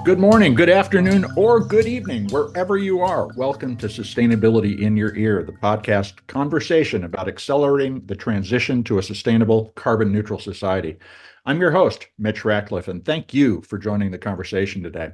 Good morning, good afternoon, or good evening, wherever you are. Welcome to Sustainability in Your Ear, the podcast conversation about accelerating the transition to a sustainable, carbon neutral society. I'm your host, Mitch Ratcliffe, and thank you for joining the conversation today.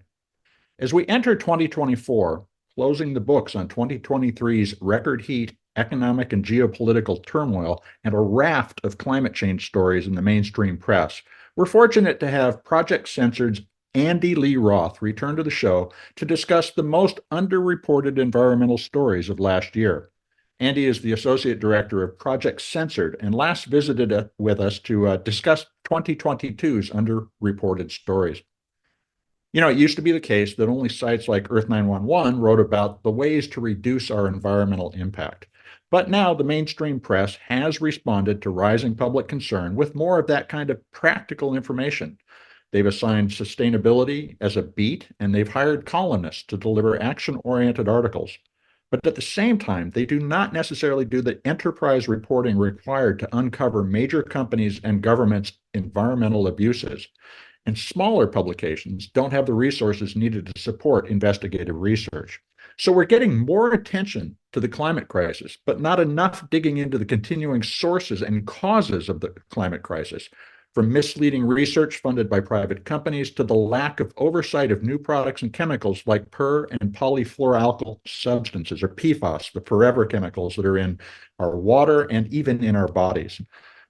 As we enter 2024, closing the books on 2023's record heat, economic and geopolitical turmoil, and a raft of climate change stories in the mainstream press, we're fortunate to have project-censored's Andy-lee-Roth return to the show to discuss the most underreported environmental stories of last year. Andy is the Associate Director of Project-Censored and last visited with us to discuss 2022's underreported stories. You know, it used to be the case that only sites like Earth911 wrote about the ways to reduce our environmental impact. But now the mainstream press has responded to rising public concern with more of that kind of practical information. They've assigned sustainability as a beat, and they've hired columnists to deliver action-oriented articles. But at the same time, they do not necessarily do the enterprise reporting required to uncover major companies' and governments' environmental abuses. And smaller publications don't have the resources needed to support investigative research. So we're getting more attention to the climate crisis, but not enough digging into the continuing sources and causes of the climate crisis, from misleading research funded by private companies to the lack of oversight of new products and chemicals like per and poly-fluoroalkyl substances, or PFAS, the forever chemicals that are in our water and even in our bodies.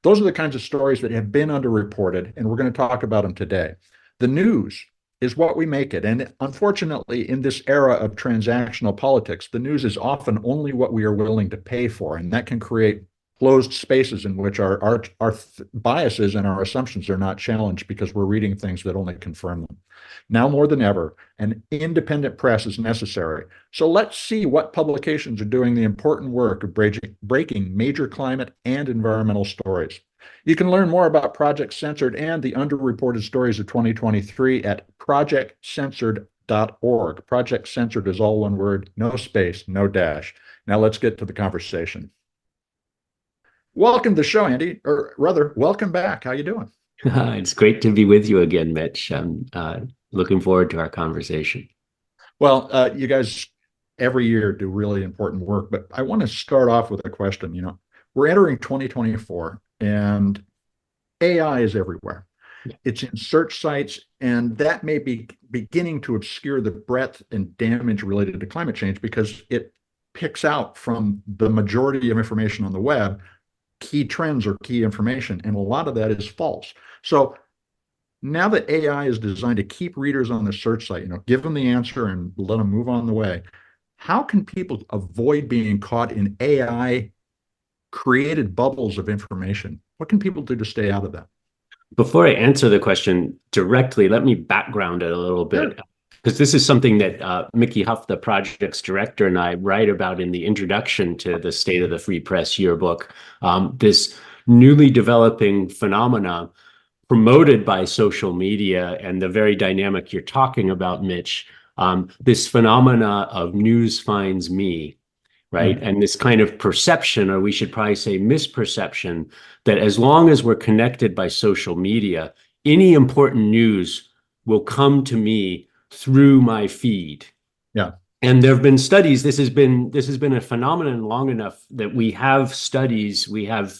Those are the kinds of stories that have been underreported, and we're going to talk about them today. The news is what we make it. And unfortunately, in this era of transactional politics, the news is often only what we are willing to pay for, and that can create closed spaces in which our biases and our assumptions are not challenged because we're reading things that only confirm them. Now more than ever, an independent press is necessary. So let's see what publications are doing the important work of breaking major climate and environmental stories. You can learn more about Project Censored and the underreported stories of 2023 at project-censored.org. Project Censored is all one word, no space, no dash. Now let's get to the conversation. Welcome to the show, Andy, or rather, welcome back. How you doing? It's great to be with you again, Mitch. I'm looking forward to our conversation. Well, you guys every year do really important work, but I want to start off with a question. You know, we're entering 2024 and AI is everywhere. Yeah. It's in search sites, and that may be beginning to obscure the breadth and damage related to climate change because it picks out from the majority of information on the web key trends or key information, and a lot of that is false. So now that AI is designed to keep readers on the search site, you know, give them the answer and let them move on the way, how can people avoid being caught in AI created bubbles of information? What can people do to stay out of that? Before I answer the question directly, let me background it a little bit. Sure. Because this is something that Mickey Huff, the project's director, and I write about in the introduction to the State of the Free Press yearbook. This newly developing phenomena promoted by social media and the very dynamic you're talking about, Mitch, this phenomena of news finds me, right? Mm-hmm. And this kind of perception, or we should probably say misperception, that as long as we're connected by social media, any important news will come to me through my feed. Yeah. And there have been studies. This has been a phenomenon long enough that we have studies, we have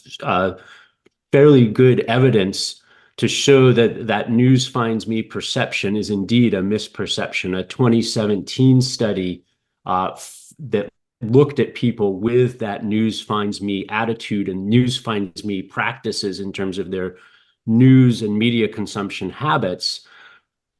fairly good evidence to show that that news finds me perception is indeed a misperception. A 2017 study that looked at people with that news finds me attitude and news finds me practices in terms of their news and media consumption habits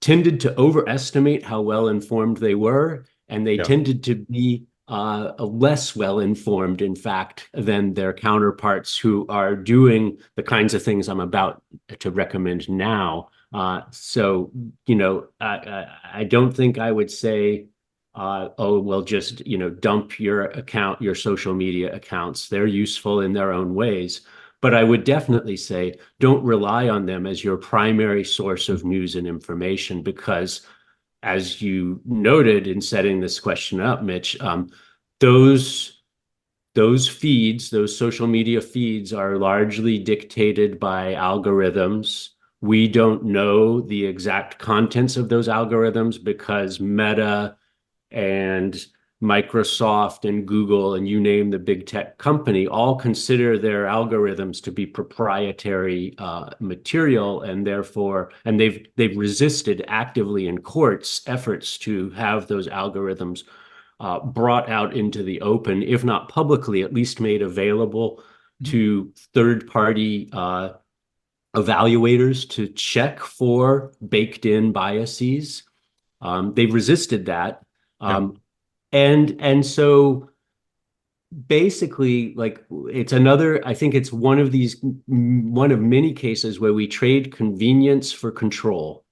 tended to overestimate how well-informed they were, and they tended to be less well-informed, in fact, than their counterparts who are doing the kinds of things I'm about to recommend now. So, you know, I don't think I would say, oh, well, just, you know, dump your account, your social media accounts. They're useful in their own ways. But I would definitely say don't rely on them as your primary source of news and information, because as you noted in setting this question up, Mitch, those feeds, those social media feeds are largely dictated by algorithms, We don't know the exact contents of those algorithms because Meta and Microsoft and Google and you name the big tech company all consider their algorithms to be proprietary material, and therefore, and they've resisted actively in courts efforts to have those algorithms brought out into the open, if not publicly, at least made available to third-party evaluators to check for baked-in biases. They've resisted that. And so basically, like, it's another, I think it's one of many cases where we trade convenience for control,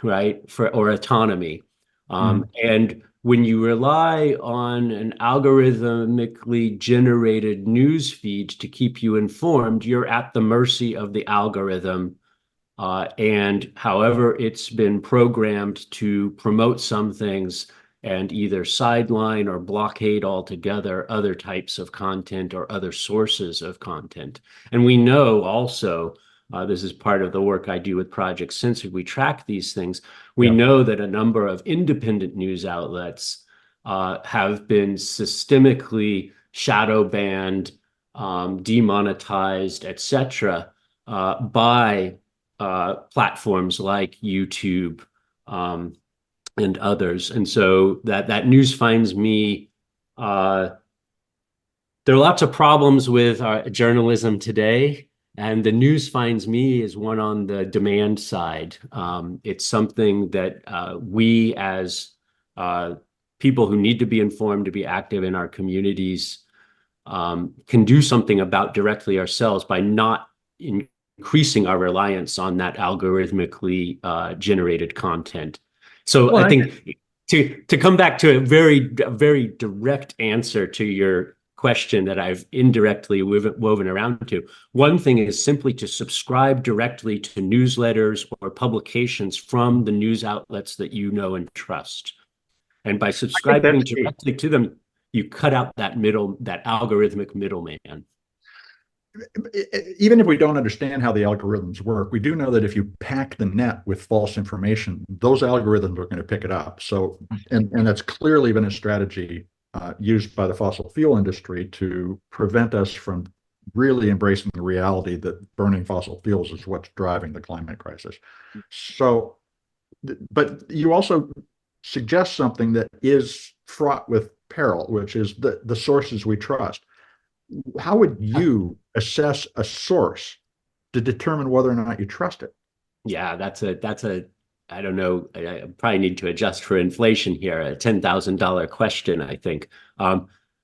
right? Or autonomy. And when you rely on an algorithmically generated news feed to keep you informed, you're at the mercy of the algorithm. And however it's been programmed to promote some things and either sideline or blockade altogether other types of content or other sources of content. And we know also, this is part of the work I do with Project Censored, we track these things. We know that a number of independent news outlets have been systemically shadow banned, demonetized, etc., by platforms like YouTube and others. And so that news finds me, there are lots of problems with our journalism today, and the news finds me is one on the demand side. It's something that we as people who need to be informed to be active in our communities can do something about directly ourselves by not increasing our reliance on that algorithmically generated content. So I think to come back to a very direct answer to your question that I've indirectly woven around to, one thing is simply to subscribe directly to newsletters or publications from the news outlets that you know and trust. And by subscribing directly to them, you cut out that algorithmic middleman. Even if we don't understand how the algorithms work, we do know that if you pack the net with false information, those algorithms are going to pick it up. So, and that's clearly been a strategy used by the fossil fuel industry to prevent us from really embracing the reality that burning fossil fuels is what's driving the climate crisis. So, but you also suggest something that is fraught with peril, which is the sources we trust. How would you assess a source to determine whether or not you trust it? Yeah, that's a I don't know, I probably need to adjust for inflation here, a $10,000 question, I think.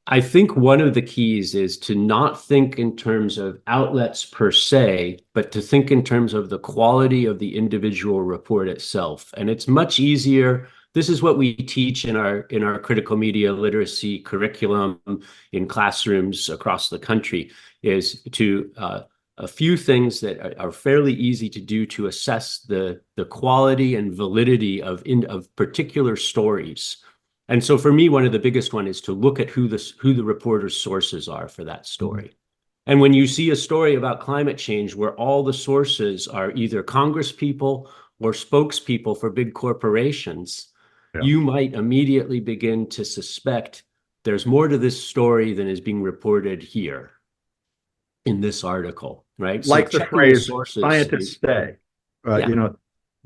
I think one of the keys is to not think in terms of outlets per se, but to think in terms of the quality of the individual report itself. And it's much easier. This is what we teach in our critical media literacy curriculum in classrooms across the country, is to a few things that are fairly easy to do to assess the quality and validity of particular stories. And so for me, one of the biggest one is to look at who the reporter's sources are for that story. And when you see a story about climate change where all the sources are either Congress people or spokespeople for big corporations, you might immediately begin to suspect there's more to this story than is being reported here in this article, right? Like so the phrase sources, scientists say,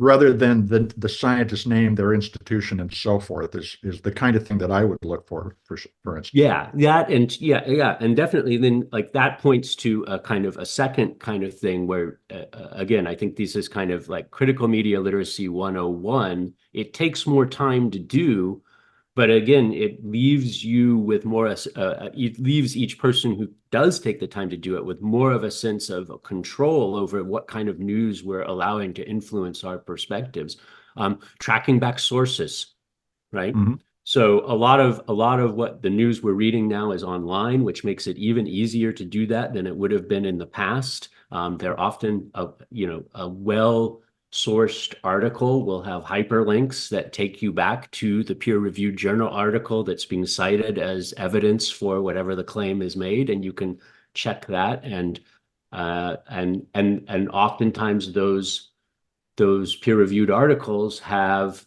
rather than the scientists name their institution and so forth is the kind of thing that I would look for instance. Yeah, that and definitely then like that points to a kind of a second kind of thing where again, I think this is kind of like critical media literacy 101. It takes more time to do, but again, it leaves you with more, it leaves each person who does take the time to do it with more of a sense of control over what kind of news we're allowing to influence our perspectives. Tracking back sources, right? So a lot of what the news we're reading now is online, which makes it even easier to do that than it would have been in the past. They're often, a well-sourced article will have hyperlinks that take you back to the peer-reviewed journal article that's being cited as evidence for whatever the claim is made, and you can check that. And oftentimes those those peer-reviewed articles have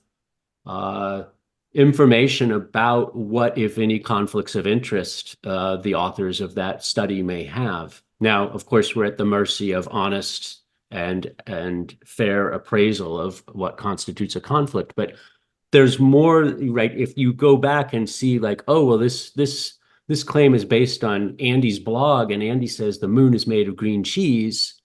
information about what, if any, conflicts of interest the authors of that study may have. Now, of course, we're at the mercy of honest and fair appraisal of what constitutes a conflict, but there's more, right? If you go back and see, like, oh, well, this claim is based on Andy's blog, and Andy says the moon is made of green cheese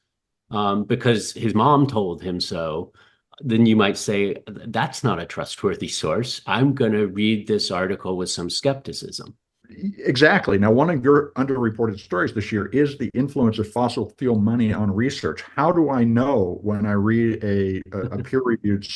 because his mom told him so, then you might say, that's not a trustworthy source. I'm going to read this article with some skepticism. Exactly. Now, one of your underreported stories this year is the influence of fossil fuel money on research. How do I know when I read a peer-reviewed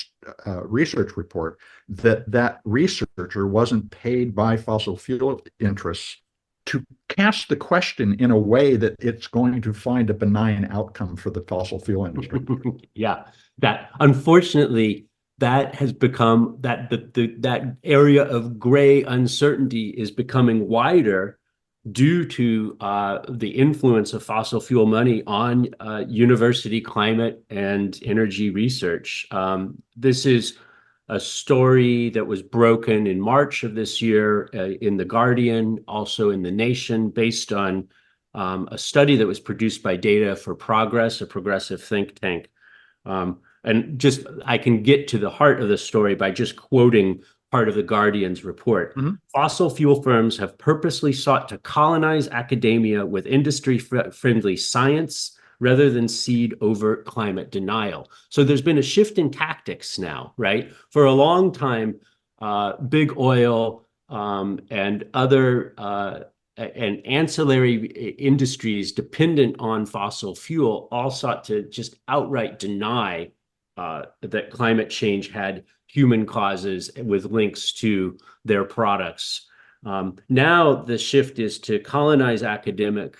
research report that researcher wasn't paid by fossil fuel interests to cast the question in a way that it's going to find a benign outcome for the fossil fuel industry? Yeah, that unfortunately, that has become that area of gray uncertainty is becoming wider due to the influence of fossil fuel money on university climate and energy research. This is a story that was broken in March of this year in The Guardian, also in The Nation, based on a study that was produced by Data for Progress, a progressive think tank. And just, I can get to the heart of the story by just quoting part of The Guardian's report. Mm-hmm. Fossil fuel firms have purposely sought to colonize academia with industry-friendly science rather than cede overt climate denial. So there's been a shift in tactics now, right? For a long time, big oil and other and ancillary industries dependent on fossil fuel all sought to just outright deny that climate change had human causes with links to their products. Now the shift is to colonize academic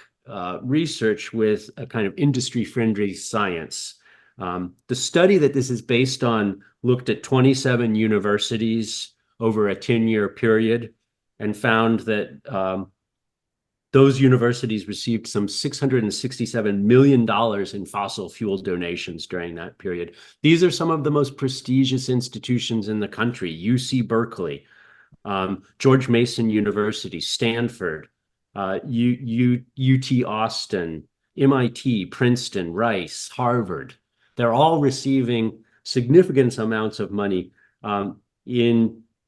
research with a kind of industry-friendly science. The study that this is based on looked at 27 universities over a 10-year period and found that those universities received some $667 million in fossil fuel donations during that period. These are some of the most prestigious institutions in the country: UC Berkeley, George Mason University, Stanford, UT Austin, MIT, Princeton, Rice, Harvard. They're all receiving significant amounts of money.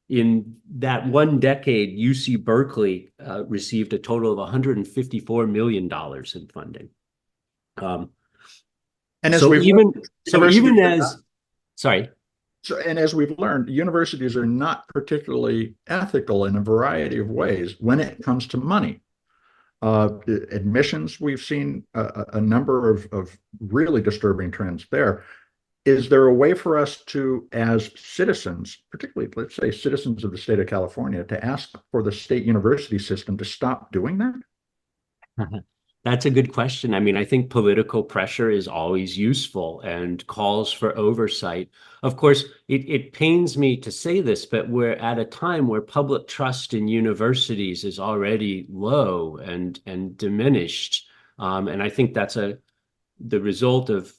In that one decade, UC Berkeley received a total of $154 million in funding. And as so we've even learned, sorry. So, and as we've learned, universities are not particularly ethical in a variety of ways when it comes to money. Admissions, we've seen a number of really disturbing trends there. Is there a way for us to, as citizens, particularly, let's say, citizens of the state of California, to ask for the state university system to stop doing that? That's a good question. I mean, I think political pressure is always useful and calls for oversight. Of course, it pains me to say this, but we're at a time where public trust in universities is already low and diminished. And I think that's the result of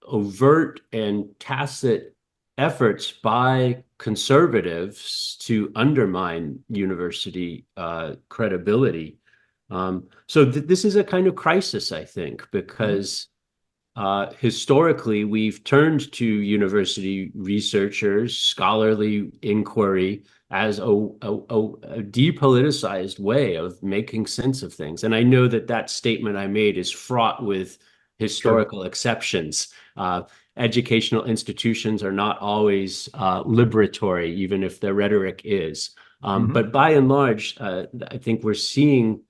overt and tacit efforts by conservatives to undermine university credibility. So this is a kind of crisis, I think, because historically we've turned to university researchers, scholarly inquiry as a depoliticized way of making sense of things. And I know that statement I made is fraught with historical exceptions. Educational institutions are not always liberatory, even if their rhetoric is. But by and large, I think we're seeing,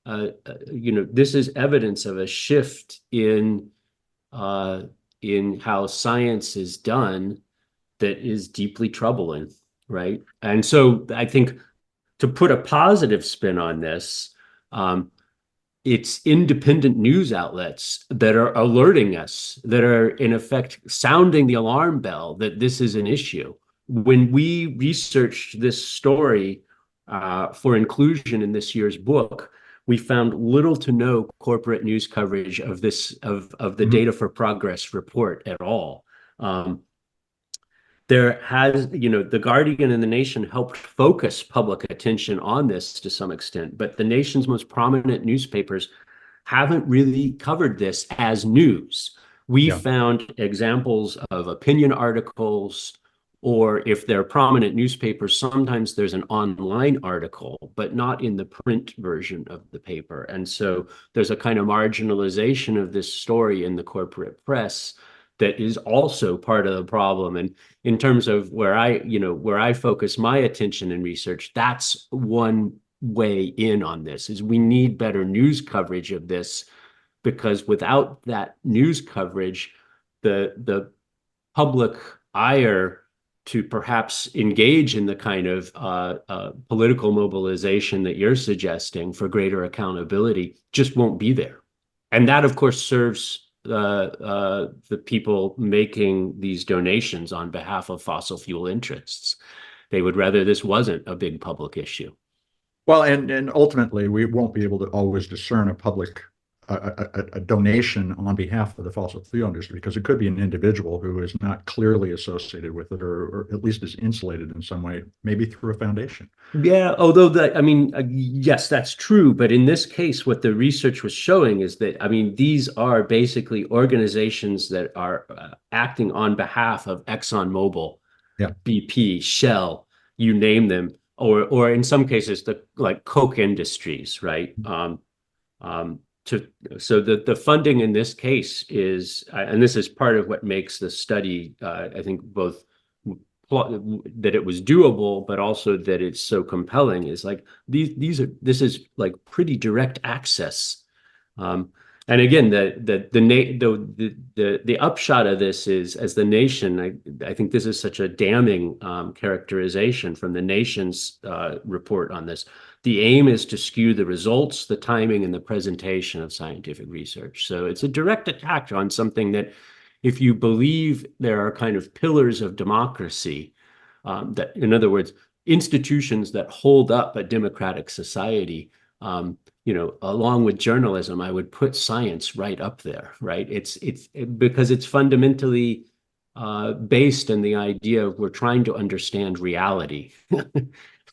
this is evidence of a shift in how science is done that is deeply troubling, right? And so I think, to put a positive spin on this, it's independent news outlets that are alerting us, that are in effect sounding the alarm bell that this is an issue. When we researched this story for inclusion in this year's book, we found little to no corporate news coverage of the Data for Progress report at all. There has, the Guardian and the Nation helped focus public attention on this to some extent, but the nation's most prominent newspapers haven't really covered this as news. We found examples of opinion articles, or if they're prominent newspapers, sometimes there's an online article, but not in the print version of the paper. And so there's a kind of marginalization of this story in the corporate press that is also part of the problem. And in terms of where I focus my attention and research, that's one way in on this, is we need better news coverage of this, because without that news coverage, the public ire to perhaps engage in the kind of political mobilization that you're suggesting for greater accountability just won't be there. And that, of course, serves the people making these donations on behalf of fossil fuel interests. They would rather this wasn't a big public issue. Well, and ultimately, we won't be able to always discern a donation on behalf of the fossil fuel industry, because it could be an individual who is not clearly associated with it, or at least is insulated in some way, maybe through a foundation. Yeah, although yes, that's true. But in this case, what the research was showing is that, these are basically organizations that are acting on behalf of ExxonMobil, BP, Shell, you name them, or in some cases, like Koch Industries, right? So the funding in this case is, and this is part of what makes the study, I think, both that it was doable, but also that it's so compelling, is like this is like pretty direct access. And again, the upshot of this is, as the nation, I think this is such a damning characterization from the nation's report on this. The aim is to skew the results, the timing, and the presentation of scientific research. So it's a direct attack on something that, if you believe there are kind of pillars of democracy, that, in other words, institutions that hold up a democratic society, along with journalism, I would put science right up there, right? It's because it's fundamentally based in the idea of we're trying to understand reality.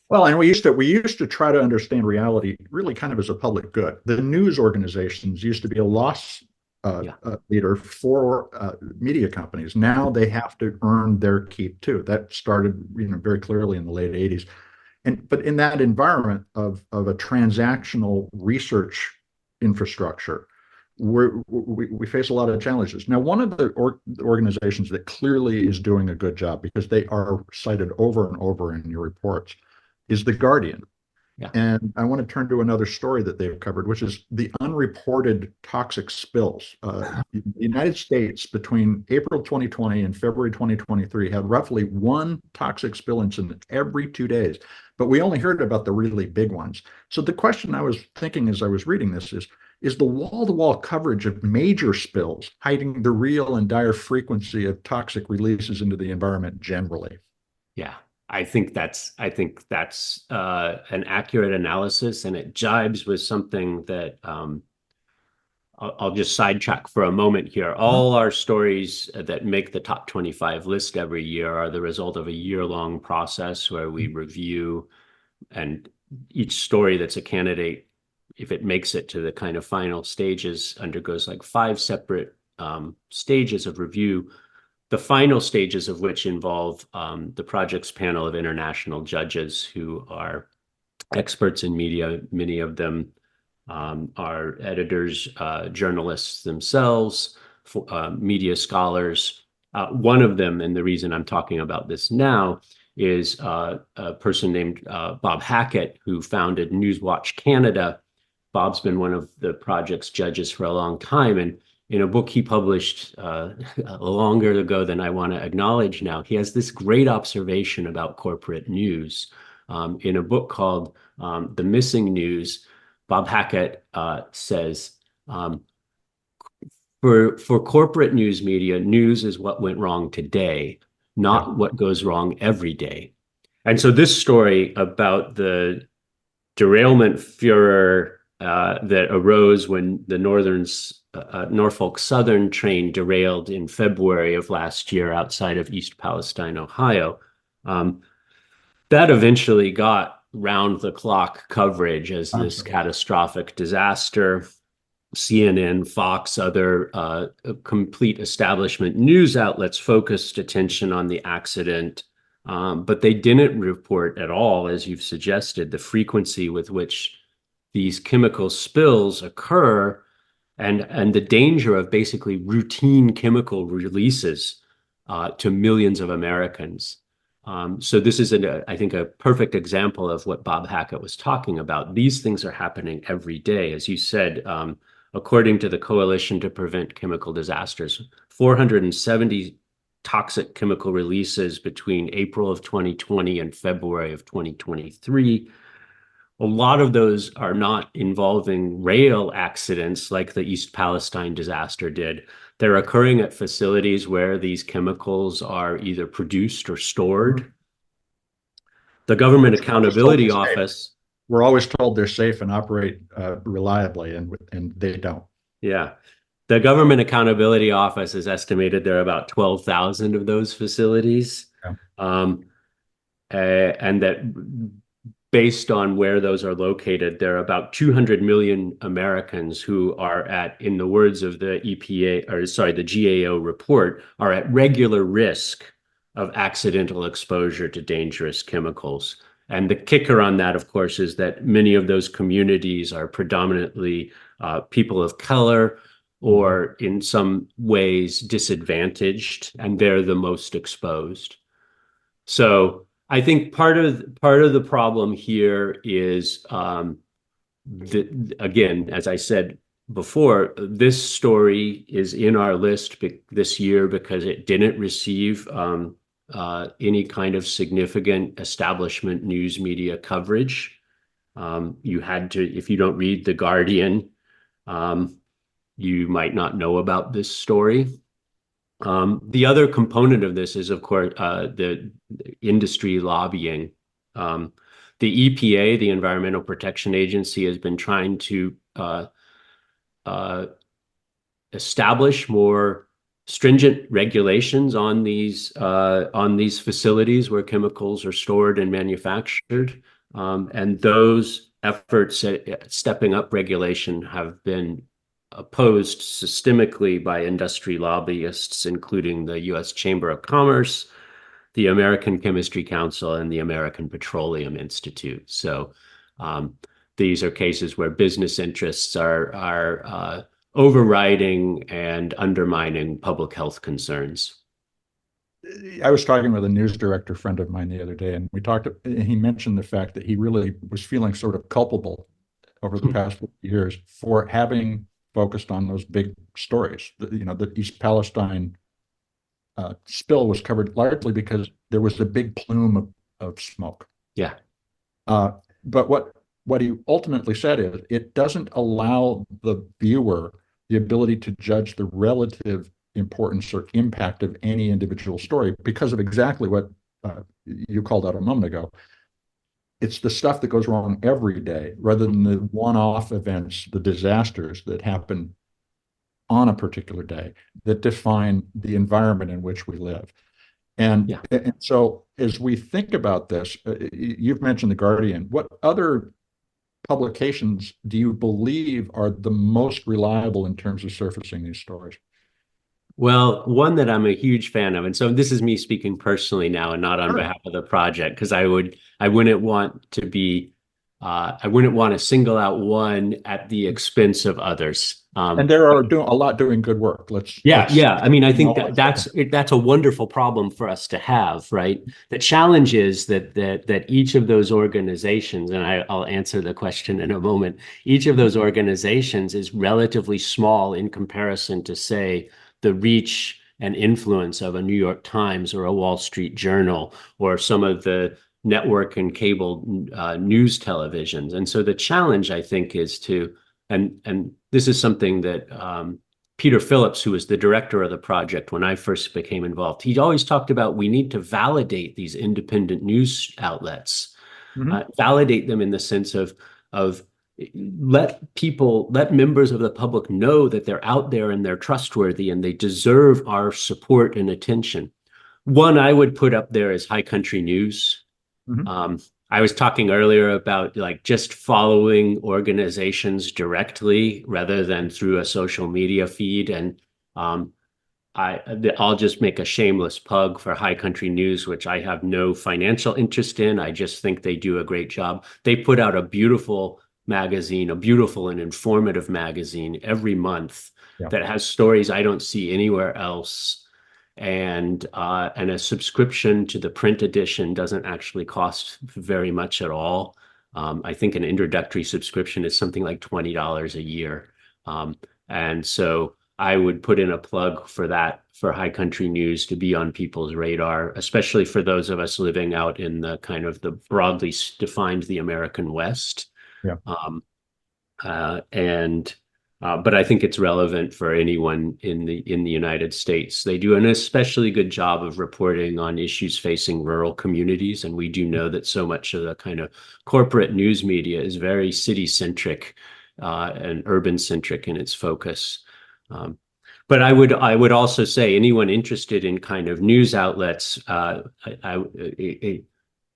Well, and we used to try to understand reality really kind of as a public good. The news organizations used to be a loss leader for media companies. Now they have to earn their keep too. That started, very clearly in the late 80s. But in that environment of a transactional research infrastructure, we face a lot of challenges. Now, one of the organizations that clearly is doing a good job, because they are cited over and over in your reports, is The Guardian. Yeah. And I want to turn to another story that they've covered, which is the unreported toxic spills. The United States, between April 2020 and February 2023, had roughly one toxic spill incident every 2 days. But we only heard about the really big ones. So the question I was thinking as I was reading this is the wall-to-wall coverage of major spills hiding the real and dire frequency of toxic releases into the environment generally? Yeah. I think that's an accurate analysis, and it jibes with something that I'll just sidetrack for a moment here. All our stories that make the top 25 list every year are the result of a year-long process where we review, and each story that's a candidate, if it makes it to the kind of final stages, undergoes like 5 separate stages of review. The final stages of which involve the project's panel of international judges who are experts in media. Many of them are editors, journalists themselves, media scholars. One of them, and the reason I'm talking about this now, is a person named Bob Hackett, who founded Newswatch Canada. Bob's been one of the project's judges for a long time, and in a book he published longer ago than I want to acknowledge now, he has this great observation about corporate news. In a book called The Missing News, Bob Hackett says, for corporate news media, news is what went wrong today, not what goes wrong every day. And so this story about the derailment furor that arose when the Norfolk Southern train derailed in February of last year outside of East Palestine, Ohio. That eventually got round-the-clock coverage as this catastrophic disaster. CNN, Fox, other complete establishment news outlets focused attention on the accident, but they didn't report at all, as you've suggested, the frequency with which these chemical spills occur and the danger of basically routine chemical releases to millions of Americans. So this is, I think, a perfect example of what Bob Hackett was talking about. These things are happening every day. As you said, according to the Coalition to Prevent Chemical Disasters, 470 toxic chemical releases between April of 2020 and February of 2023. A lot of those are not involving rail accidents like the East Palestine disaster did. They're occurring at facilities where these chemicals are either produced or stored. The Government Accountability Office. We're always told they're safe and operate reliably, and they don't. Yeah. The Government Accountability Office has estimated there are about 12,000 of those facilities. Yeah. And that based on where those are located, there are about 200 million Americans who are at, in the words of the the GAO report, are at regular risk of accidental exposure to dangerous chemicals. And the kicker on that, of course, is that many of those communities are predominantly people of color or in some ways disadvantaged, and they're the most exposed. So I think part of the problem here is, again, as I said before, this story is in our list this year because it didn't receive any kind of significant establishment news media coverage. You had to, if you don't read The Guardian, you might not know about this story. The other component of this is, of course, the industry lobbying. The EPA, the Environmental Protection Agency, has been trying to establish more stringent regulations on these facilities where chemicals are stored and manufactured. And those efforts at stepping up regulation have been opposed systemically by industry lobbyists, including the U.S. Chamber of Commerce, the American Chemistry Council, and the American Petroleum Institute. So these are cases where business interests are overriding and undermining public health concerns. I was talking with a news director friend of mine the other day, and he mentioned the fact that he really was feeling sort of culpable over the past 50 years for having focused on those big stories. The East Palestine spill was covered largely because there was a big plume of smoke. Yeah. But what he ultimately said is it doesn't allow the viewer the ability to judge the relative importance or impact of any individual story because of exactly what you called out a moment ago. It's the stuff that goes wrong every day rather than the one-off events, the disasters that happen on a particular day that define the environment in which we live. And so as we think about this, you've mentioned The Guardian. What other publications do you believe are the most reliable in terms of surfacing these stories? Well, one that I'm a huge fan of, and so this is me speaking personally now and not on behalf of the project, because I wouldn't want to single out one at the expense of others. And there are a lot doing good work. I mean, I think that's a wonderful problem for us to have, right? The challenge is that each of those organizations, and I'll answer the question in a moment, each of those organizations is relatively small in comparison to, say, the reach and influence of a New York Times or a Wall Street Journal or some of the network and cable news televisions. And so the challenge, I think, is and this is something that Peter Phillips, who was the director of the project when I first became involved, he always talked about we need to validate these independent news outlets, validate them in the sense of let members of the public know that they're out there and they're trustworthy and they deserve our support and attention. One I would put up there is High Country News. Mhm. I was talking earlier about like just following organizations directly rather than through a social media feed. And um, I'll just make a shameless plug for High Country News, which I have no financial interest in. I just think they do a great job. They put out a beautiful magazine, a beautiful and informative magazine every month Yeah. that has stories I don't see anywhere else. And a subscription to the print edition doesn't actually cost very much at all. I think an introductory subscription is something like $20 a year. And so I would put in a plug for that, for High Country News to be on people's radar, especially for those of us living out in the kind of the broadly defined the American West. Yeah. But I think it's relevant for anyone in the United States. They do an especially good job of reporting on issues facing rural communities, and we do know that so much of the kind of corporate news media is very city-centric and urban-centric in its focus. But I would also say anyone interested in kind of news outlets,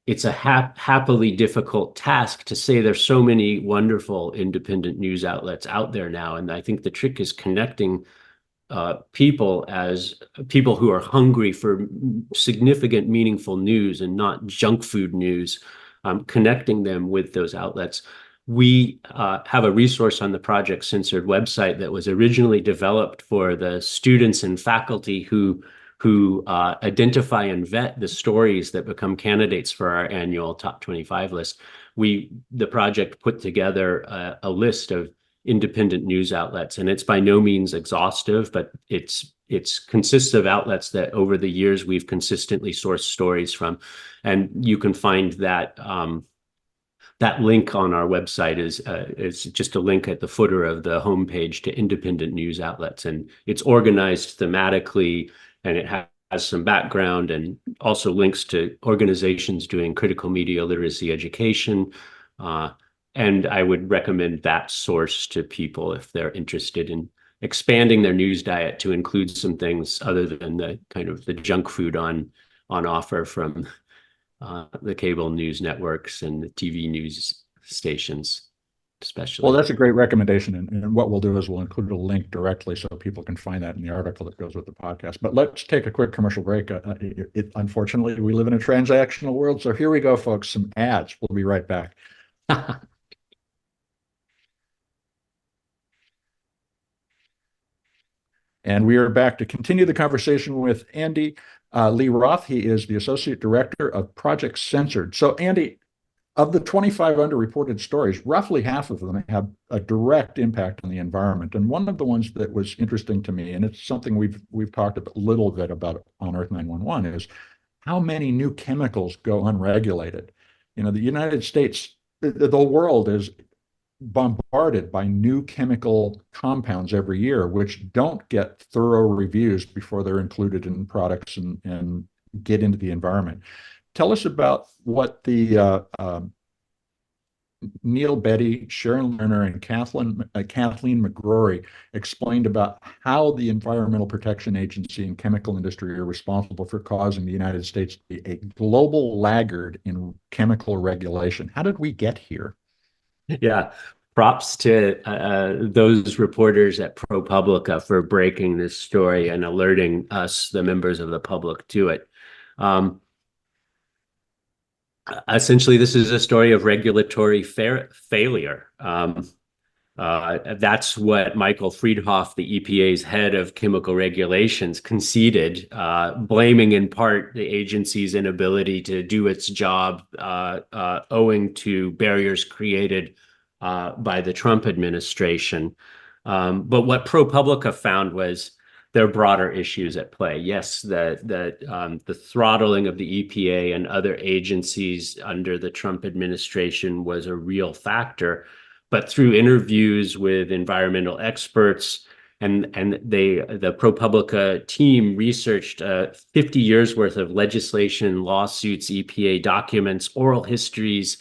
it's a happily difficult task to say there's so many wonderful independent news outlets out there now. And I think the trick is connecting people as people who are hungry for significant, meaningful news and not junk food news, connecting them with those outlets. We have a resource on the project-censored website that was originally developed for the students and faculty who identify and vet the stories that become candidates for our annual top 25 list. The project put together a list of independent news outlets, and it's by no means exhaustive, but it's consists of outlets that over the years we've consistently sourced stories from. And you can find that that link on our website is just a link at the footer of the homepage to independent news outlets, and it's organized thematically, and it has some background and also links to organizations doing critical media literacy education. And I would recommend that source to people if they're interested in expanding their news diet to include some things other than the kind of the junk food on offer from the cable news networks and the TV news stations, especially. Well, that's a great recommendation. And what we'll do is we'll include a link directly so people can find that in the article that goes with the podcast. But let's take a quick commercial break. Unfortunately, we live in a transactional world. So here we go, folks, some ads. We'll be right back. And we are back to continue the conversation with Andy-lee-Roth. He is the Associate Director of project-censored. So, Andy, of the 25 underreported stories, roughly half of them have a direct impact on the environment. And one of the ones that was interesting to me, and it's something we've talked a little bit about on Earth 911, is how many new chemicals go unregulated. You know, the United States, the world is bombarded by new chemical compounds every year, which don't get thorough reviews before they're included in products and get into the environment. Tell us about what the Neil Betty, Sharon Lerner, and Kathleen McGrory explained about how the Environmental Protection Agency and chemical industry are responsible for causing the United States to be a global laggard in chemical regulation. How did we get here? Yeah, props to those reporters at ProPublica for breaking this story and alerting us, the members of the public, to it. Essentially, this is a story of regulatory failure. That's what Michael Friedhoff, the EPA's head of chemical regulations, conceded, blaming in part the agency's inability to do its job, owing to barriers created by the Trump administration. But what ProPublica found was there are broader issues at play. Yes, the throttling of the EPA and other agencies under the Trump administration was a real factor. But through interviews with environmental experts, and the ProPublica team researched 50 years worth of legislation, lawsuits, EPA documents, oral histories,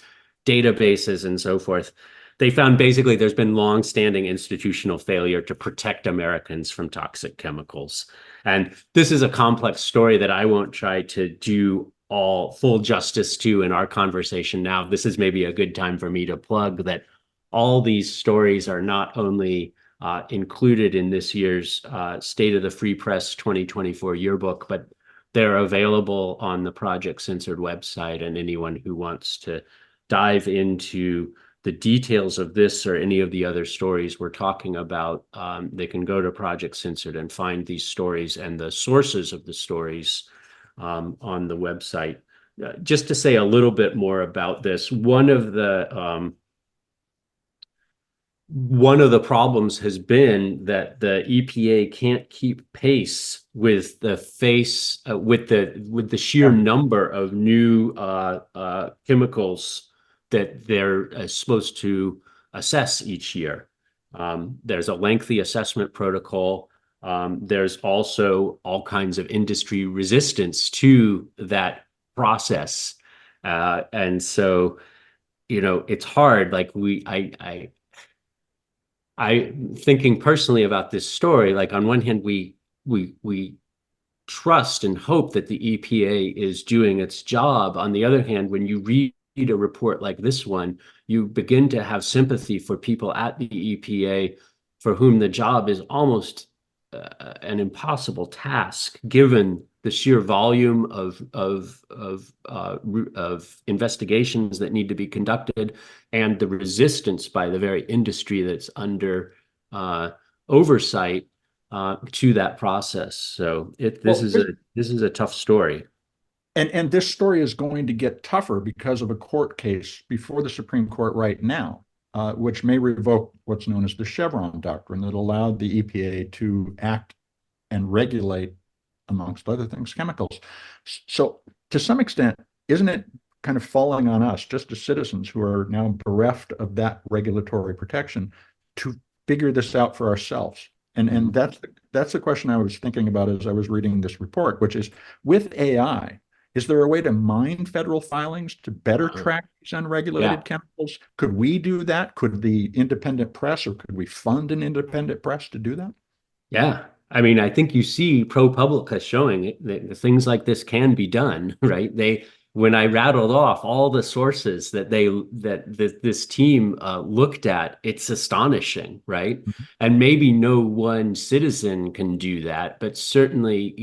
databases, and so forth. They found basically there's been long-standing institutional failure to protect Americans from toxic chemicals. And this is a complex story that I won't try to do all full justice to in our conversation now. This is maybe a good time for me to plug that all these stories are not only included in this year's State of the Free Press 2024 yearbook, but they're available on the Project Censored website, and anyone who wants to dive into the details of this or any of the other stories we're talking about, they can go to Project Censored and find these stories and the sources of the stories on the website. Just to say a little bit more about this, one of the problems has been that the EPA can't keep pace with the sheer number of new chemicals that they're supposed to assess each year. There's a lengthy assessment protocol. There's also all kinds of industry resistance to that process. And so, it's hard. Like I thinking personally about this story, like on one hand, we trust and hope that the EPA is doing its job. On the other hand, when you read a report like this one, you begin to have sympathy for people at the EPA for whom the job is almost an impossible task, given the sheer volume of investigations that need to be conducted and the resistance by the very industry that's under oversight to that process. So this is a tough story. And this story is going to get tougher because of a court case before the Supreme Court right now, which may revoke what's known as the Chevron doctrine that allowed the EPA to act and regulate, amongst other things, chemicals. So to some extent, isn't it kind of falling on us, just as citizens who are now bereft of that regulatory protection, to figure this out for ourselves? And that's the question I was thinking about as I was reading this report, which is, with AI, is there a way to mine federal filings to better track these unregulated chemicals? Could we do that? Could the independent press, or could we fund an independent press to do that? Yeah. I mean, I think you see ProPublica showing it, that things like this can be done, right? When I rattled off all the sources that this team looked at, it's astonishing, right? Mm-hmm. And maybe no one citizen can do that, but certainly,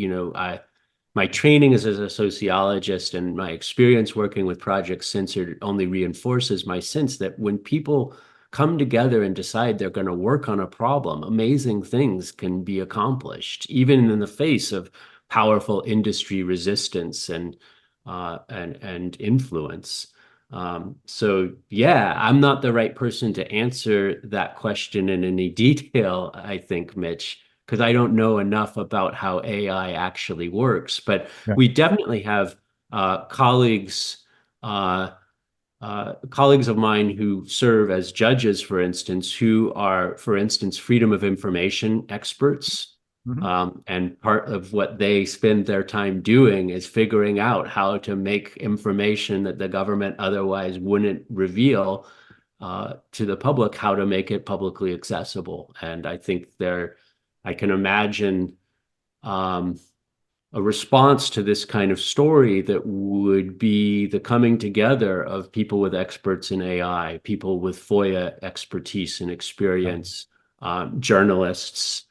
my training as a sociologist and my experience working with Project Censored only reinforces my sense that when people come together and decide they're going to work on a problem, amazing things can be accomplished, even in the face of powerful industry resistance and influence. So yeah, I'm not the right person to answer that question in any detail, I think, Mitch, because I don't know enough about how AI actually works. But we definitely have colleagues of mine who serve as judges, for instance, who are, for instance, freedom of information experts. Mm-hmm. And part of what they spend their time doing is figuring out how to make information that the government otherwise wouldn't reveal to the public, how to make it publicly accessible. And I think I can imagine a response to this kind of story that would be the coming together of people with experts in AI, people with FOIA expertise and experience, journalists,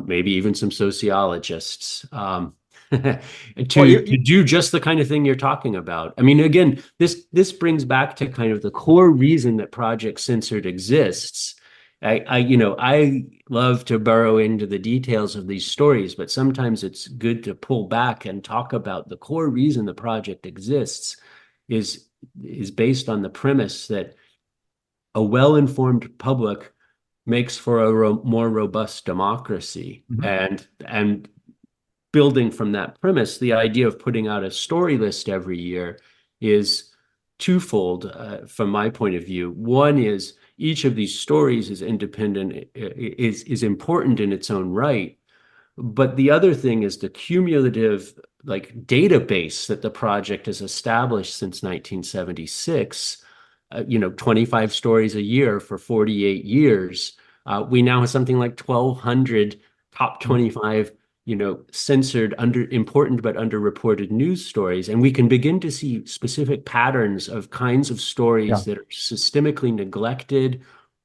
maybe even some sociologists, to do just the kind of thing you're talking about. I mean, again, this brings back to kind of the core reason that Project Censored exists. I love to burrow into the details of these stories, but sometimes it's good to pull back and talk about the core reason the project exists is based on the premise that a well-informed public makes for a more robust democracy. Mm-hmm. And building from that premise, the idea of putting out a story list every year is twofold from my point of view. One is each of these stories is independent, is important in its own right. But the other thing is the cumulative database that the project has established since 1976 25 stories a year for 48 years. We now have something like 1,200 top 25, censored, important but underreported news stories. And we can begin to see specific patterns of kinds of stories that are systemically neglected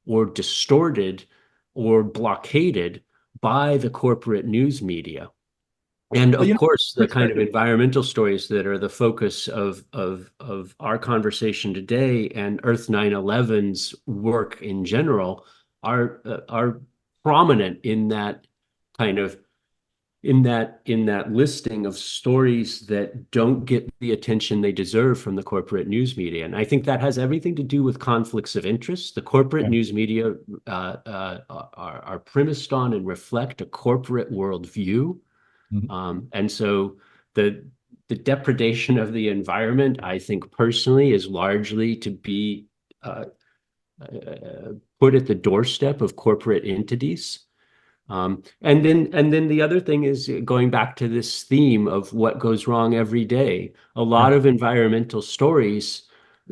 or distorted or blockaded by the corporate news media. And of course, the kind of environmental stories that are the focus of our conversation today and Earth911's work in general are prominent in that kind of in that listing of stories that don't get the attention they deserve from the corporate news media. And I think that has everything to do with conflicts of interest. The corporate news media are premised on and reflect a corporate worldview. And so the depredation of the environment, I think personally, is largely to be put at the doorstep of corporate entities. And then the other thing is going back to this theme of what goes wrong every day. A lot of environmental stories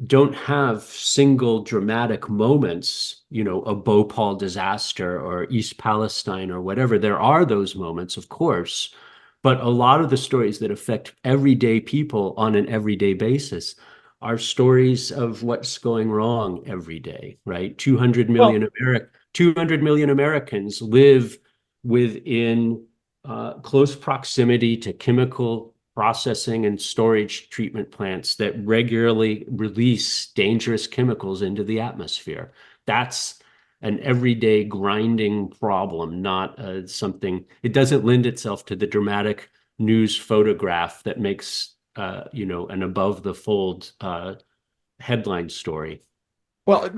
don't have single dramatic moments, a Bhopal disaster or East Palestine or whatever. There are those moments, of course, but a lot of the stories that affect everyday people on an everyday basis are stories of what's going wrong every day, right? 200 million Americans live within close proximity to chemical processing and storage treatment plants that regularly release dangerous chemicals into the atmosphere. That's an everyday grinding problem, not something. It doesn't lend itself to the dramatic news photograph that makes an above the fold headline story. Well,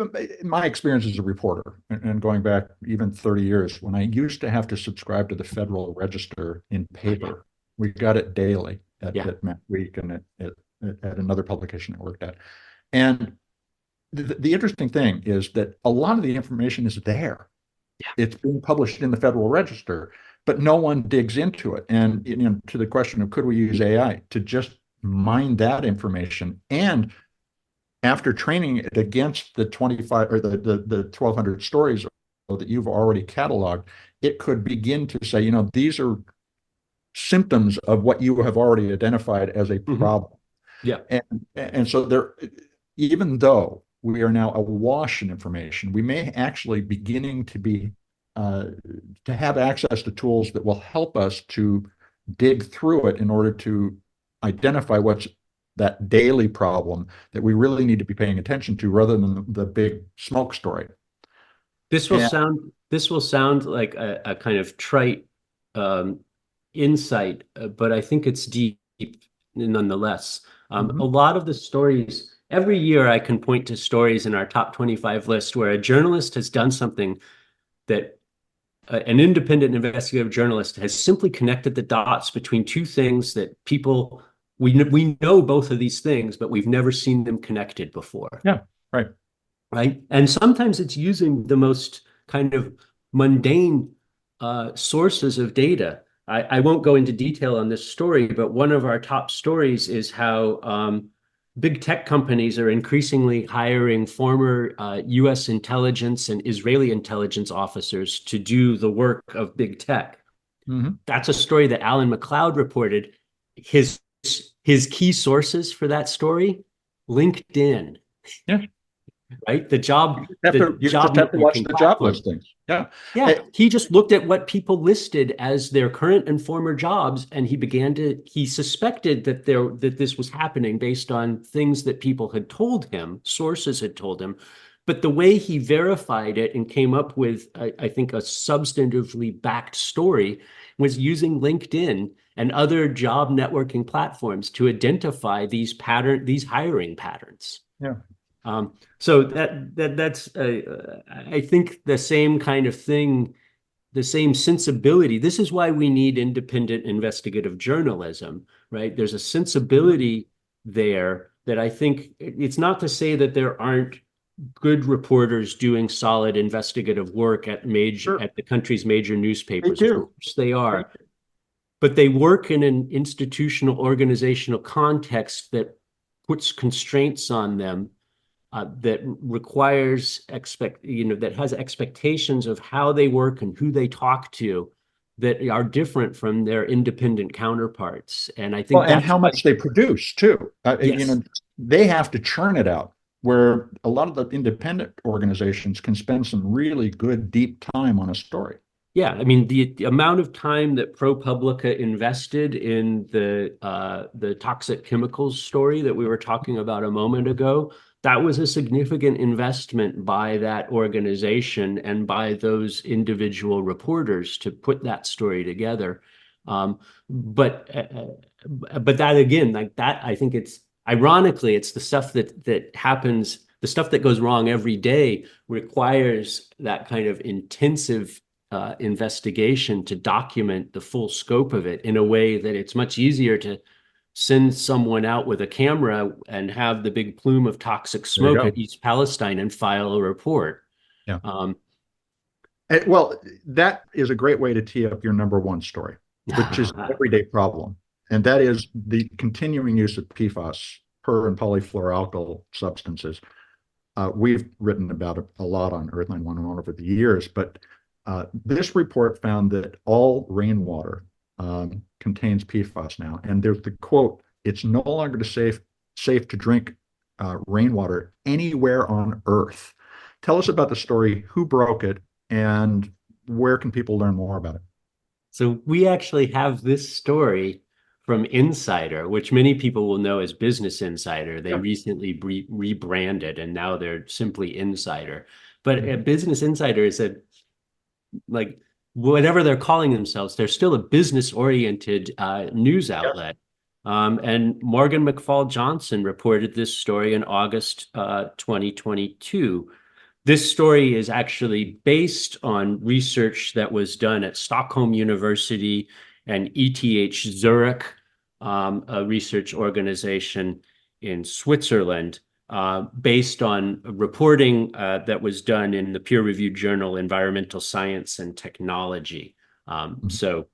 my experience as a reporter, and going back even 30 years, when I used to have to subscribe to the Federal Register in paper, we got it daily at Map Week and at another publication I worked at. And the interesting thing is that a lot of the information is there. It's being published in the Federal Register, but no one digs into it. And to the question of could we use AI to just mine that information, and after training it against the 25 or the 1,200 stories that you've already cataloged, it could begin to say, these are symptoms of what you have already identified as a problem. And so there, even though we are now awash in information, we may actually beginning to be to have access to tools that will help us to dig through it in order to identify what's that daily problem that we really need to be paying attention to, rather than the big smoke story. This will sound like a kind of trite insight, but I think it's deep nonetheless. A lot of the stories, every year I can point to stories in our top 25 list where a journalist has done something that an independent investigative journalist has simply connected the dots between two things that people, we know both of these things, but we've never seen them connected before. Right. And sometimes it's using the most kind of mundane sources of data. I won't go into detail on this story, but one of our top stories is how big tech companies are increasingly hiring former US intelligence and Israeli intelligence officers to do the work of big tech. That's a story that Alan McLeod reported. His key sources for that story, LinkedIn. Right? You just have to watch the job listings. He just looked at what people listed as their current and former jobs, and he suspected that this was happening based on things that people had told him, sources had told him. But the way he verified it and came up with, I think, a substantively backed story was using LinkedIn and other job networking platforms to identify these hiring patterns. So that's I think the same kind of thing, the same sensibility. This is why we need independent investigative journalism, right? There's a sensibility there that I think, it's not to say that there aren't good reporters doing solid investigative work at the country's major newspapers. Of course they are. But they work in an institutional, organizational context that puts constraints on them that requires that has expectations of how they work and who they talk to that are different from their independent counterparts. And I Well, think and that's how why, much they produce too. yes. They have to churn it out, where a lot of the independent organizations can spend some really good, deep time on a story. Yeah, I mean the amount of time that ProPublica invested in the toxic chemicals story that we were talking about a moment ago, that was a significant investment by that organization and by those individual reporters to put that story together. Um, but that again, like that, I think it's ironically, it's the stuff that happens, the stuff that goes wrong every day requires that kind of intensive investigation to document the full scope of it in a way that it's much easier to send someone out with a camera and have the big plume of toxic There you smoke go. at East Palestine and file a report. Yeah. Um, Well, that is a great way to tee up your number one story, which is an everyday problem. And that is the continuing use of PFAS, per and poly-fluoroalkyl substances. We've written about it a lot on Earth911 over the years, but this report found that all rainwater contains PFAS now. And there's the quote, "It's no longer safe to drink rainwater anywhere on Earth." Tell us about the story, who broke it, and where can people learn more about it? So we actually have this story from Insider, which many people will know as Business Insider. They Yeah. recently rebranded and now they're simply Insider. But Mhm. Business Insider is like whatever they're calling themselves, they're still a business-oriented news Yeah. outlet. And Morgan McFall Johnson reported this story in August 2022. This story is actually based on research that was done at Stockholm University and ETH Zurich, a research organization in Switzerland, based on reporting that was done in the peer-reviewed journal Environmental Science and Technology. Mhm. So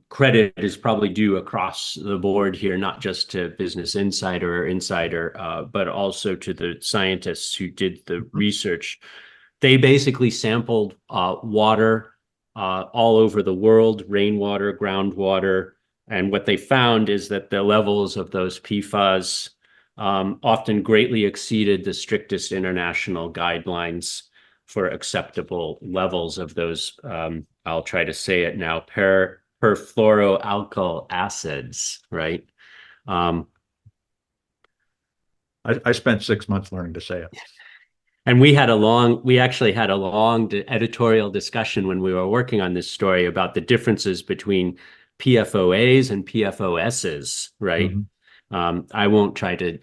credit is probably due across the board here, not just to Business Insider or Insider, but also to the scientists who did the research. They basically sampled water all over the world, rainwater, groundwater, and what they found is that the levels of those PFAS often greatly exceeded the strictest international guidelines for acceptable levels of those, I'll try to say it now, perfluoroalkyl acids, right? Um, I spent 6 months learning to say it. and we actually had a long editorial discussion when we were working on this story about the differences between PFOAs and PFOSs, right? Mhm. I won't try to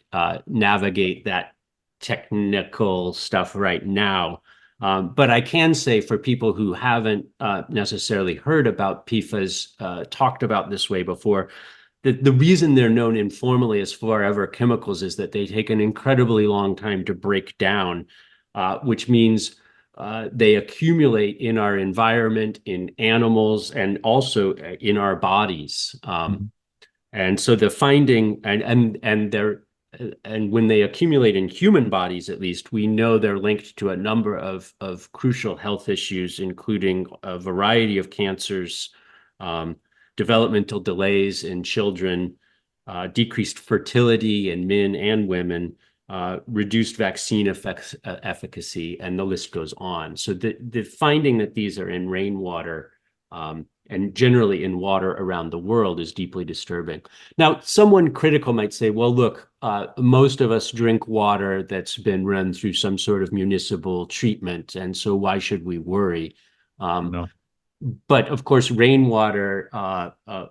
navigate that technical stuff right now. But I can say for people who haven't necessarily heard about PFAS talked about this way before, the reason they're known informally as forever chemicals is that they take an incredibly long time to break down, which means they accumulate in our environment, in animals, and also in our bodies. Mhm. And so the finding and when they accumulate in human bodies, at least, we know they're linked to a number of crucial health issues, including a variety of cancers, um, developmental delays in children, decreased fertility in men and women, reduced vaccine efficacy, and the list goes on. So the finding that these are in rainwater and generally in water around the world is deeply disturbing. Now, someone critical might say, well, look, most of us drink water that's been run through some sort of municipal treatment, and so why should we worry? Um, No. but of course, rainwater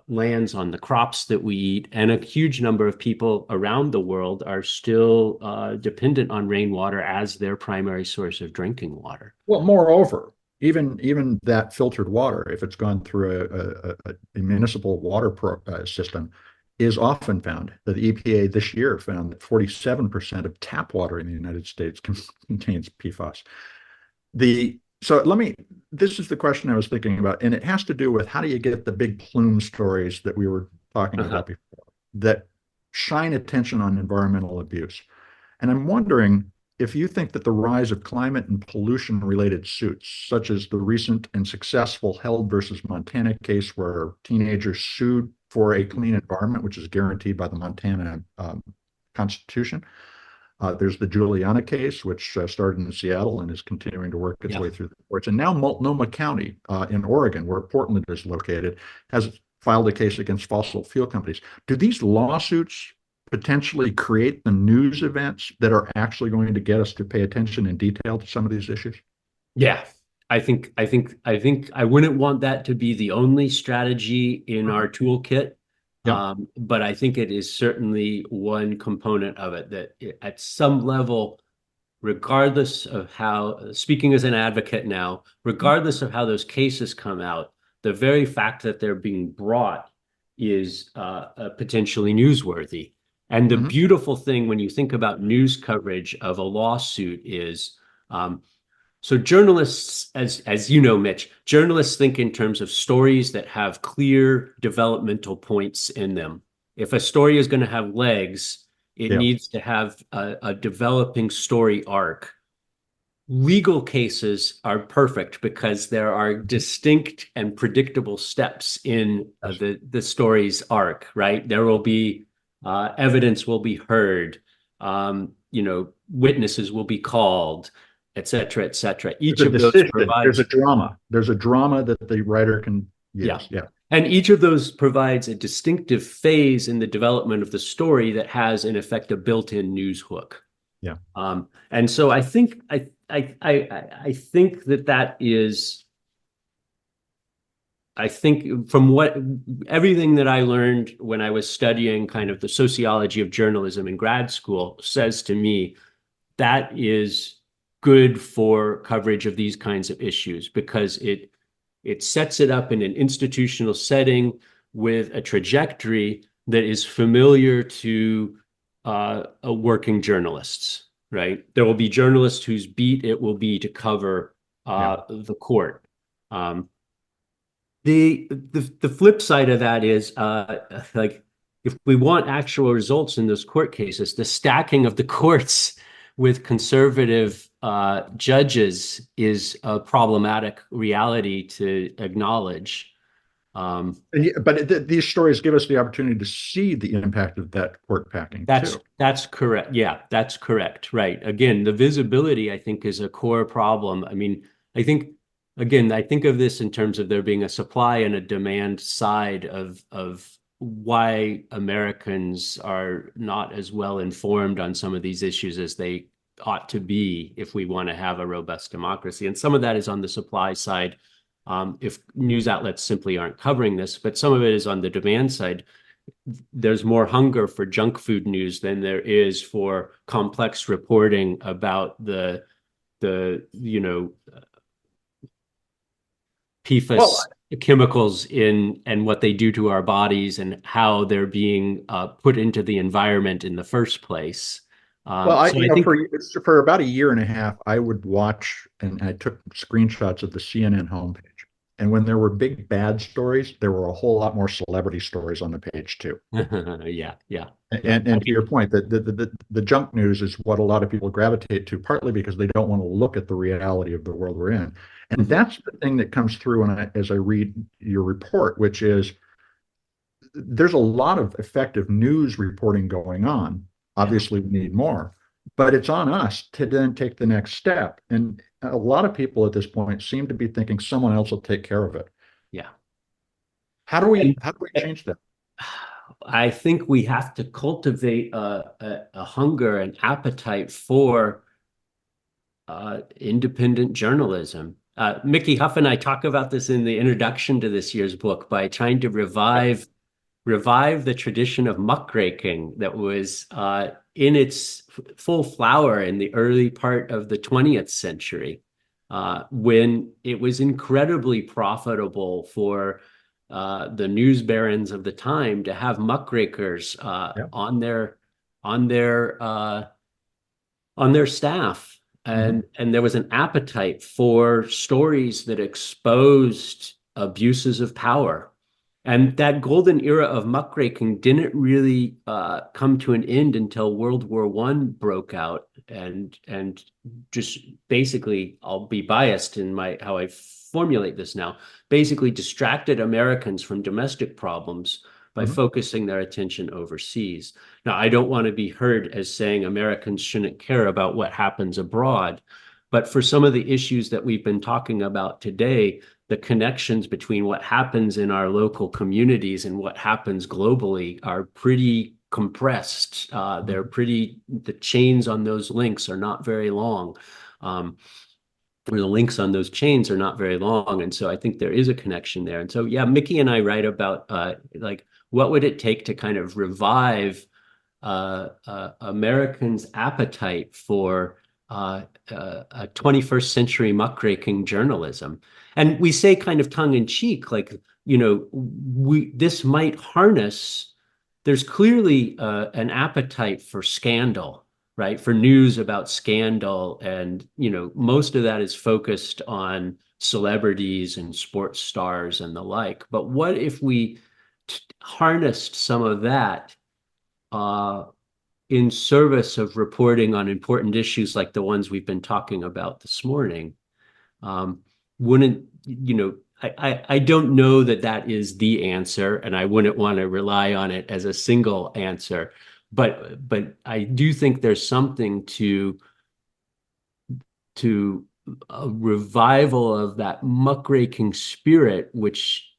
lands on the crops that we eat, and a huge number of people around the world are still dependent on rainwater as their primary source of drinking water. Well, moreover, even that filtered water, if it's gone through a municipal system, is often found that the EPA this year found that 47% of tap water in the United States contains PFAS. So this is the question I was thinking about, and it has to do with how do you get the big plume stories that we were talking Uh-huh. about before that shine attention on environmental abuse. And I'm wondering if you think that the rise of climate and pollution related suits, such as the recent and successful Held versus Montana case where teenagers sued for a clean environment, which is guaranteed by the Montana Constitution. There's the Juliana case, which started in Seattle and is continuing to work its Yeah. way through the courts. And now Multnomah County in Oregon, where Portland is located, has filed a case against fossil fuel companies. Do these lawsuits potentially create the news events that are actually going to get us to pay attention in detail to some of these issues? Yeah. I wouldn't want that to be the only strategy in our toolkit. Yeah. But I think it is certainly one component of it that at some level, regardless of how, speaking as an advocate now, regardless of how those cases come out, the very fact that they're being brought is potentially newsworthy. And the beautiful thing when you think about news coverage of a lawsuit is, so journalists, as you know, Mitch, journalists think in terms of stories that have clear developmental points in them. If a story is going to have legs, it needs to have a developing story arc. Legal cases are perfect because there are distinct and predictable steps in the story's arc, right? There will be evidence will be heard, witnesses will be called, et cetera, et cetera. Each of those provides... There's a drama. There's a drama that the writer can use. Yeah. And each of those provides a distinctive phase in the development of the story that has, in effect, a built-in news hook. Yeah. And so I think that is... I think from everything that I learned when I was studying kind of the sociology of journalism in grad school says to me that is good for coverage of these kinds of issues because it sets it up in an institutional setting with a trajectory that is familiar to working journalists, right? There will be journalists whose beat it will be to cover the court. The flip side of that is like if we want actual results in those court cases, the stacking of the courts with conservative judges is a problematic reality to acknowledge. But these stories give us the opportunity to see the impact of that court packing too. That's correct. Yeah, that's correct. Right. Again, the visibility, I think, is a core problem. I mean, I think of this in terms of there being a supply and a demand side of why Americans are not as well informed on some of these issues as they ought to be if we want to have a robust democracy. And some of that is on the supply side, if news outlets simply aren't covering this, but some of it is on the demand side. There's more hunger for junk food news than there is for complex reporting about the PFAS chemicals in and what they do to our bodies and how they're being put into the environment in the first place. I think for about a year and a half, I would watch and I took screenshots of the CNN homepage. And when there were big bad stories, there were a whole lot more celebrity stories on the page too. Yeah. And to your point, the junk news is what a lot of people gravitate to, partly because they don't want to look at the reality of the world we're in. And that's the thing that comes through as I read your report, which is there's a lot of effective news reporting going on. Obviously, we need more, but it's on us to then take the next step. And a lot of people at this point seem to be thinking someone else will take care of it. Yeah. How do we change that? I think we have to cultivate a hunger and appetite for independent journalism. Mickey Huff and I talk about this in the introduction to this year's book by trying to revive the tradition of muckraking that was in its full flower in the early part of the 20th century, when it was incredibly profitable for the news barons of the time to have muckrakers on their staff. And there was an appetite for stories that exposed abuses of power. And that golden era of muckraking didn't really come to an end until World War I broke out, and just basically, I'll be biased in how I formulate this now, basically distracted Americans from domestic problems by focusing their attention overseas. Now, I don't want to be heard as saying Americans shouldn't care about what happens abroad, but for some of the issues that we've been talking about today, the connections between what happens in our local communities and what happens globally are pretty compressed. The chains on those links are not very long. Or the links on those chains are not very long. And so I think there is a connection there. And so, yeah, Mickey and I write about like, what would it take to kind of revive Americans' appetite for a 21st century muckraking journalism. And we say kind of tongue in cheek, like, this might harness, there's clearly an appetite for scandal, right? For news about scandal. And, most of that is focused on celebrities and sports stars and the like. But what if we harnessed some of that in service of reporting on important issues like the ones we've been talking about this morning? Wouldn't, I don't know that is the answer, and I wouldn't want to rely on it as a single answer, but I do think there's something to a revival of that muckraking spirit, which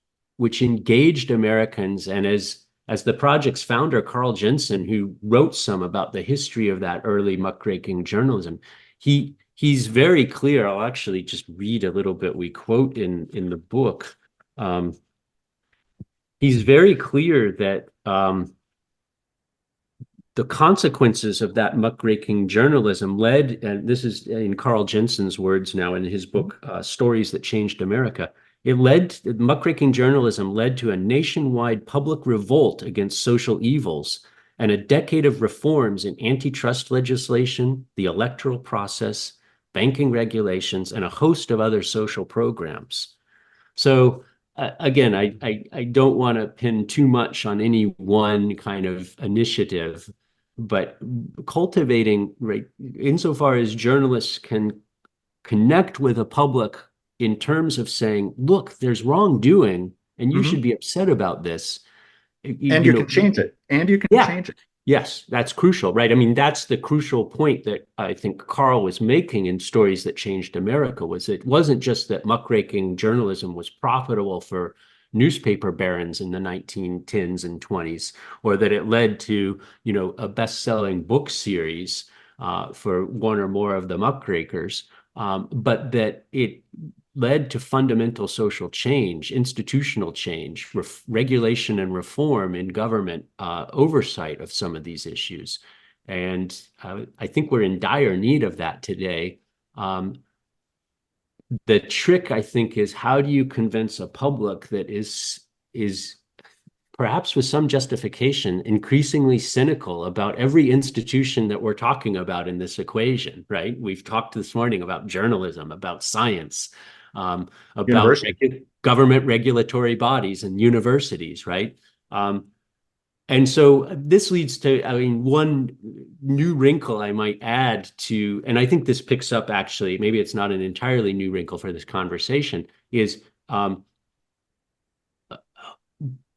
engaged Americans. And as the project's founder, Carl Jensen, who wrote some about the history of that early muckraking journalism, he's very clear. I'll actually just read a little bit we quote in the book. He's very clear that the consequences of that muckraking journalism led, and this is in Carl Jensen's words now in his book, Stories That Changed America, muckraking journalism led to a nationwide public revolt against social evils and a decade of reforms in antitrust legislation, the electoral process, banking regulations, and a host of other social programs. So again, I don't want to pin too much on any one kind of initiative, but cultivating, right, insofar as journalists can connect with a public in terms of saying, look, there's wrongdoing and you should be upset about this. And you can change it. And you can change it. Yes, that's crucial, right? I mean, that's the crucial point that I think Carl was making in Stories That Changed America, was it wasn't just that muckraking journalism was profitable for newspaper barons in the 1910s and 20s, or that it led to, a best-selling book series for one or more of the muckrakers, but that it led to fundamental social change, institutional change, regulation and reform in government oversight of some of these issues. And I think we're in dire need of that today. The trick, I think, is how do you convince a public that is perhaps with some justification, increasingly cynical about every institution that we're talking about in this equation, right? We've talked this morning about journalism, about science, about government regulatory bodies and universities, right? And so this leads to, one new wrinkle I might add to, and I think this picks up actually, maybe it's not an entirely new wrinkle for this conversation, is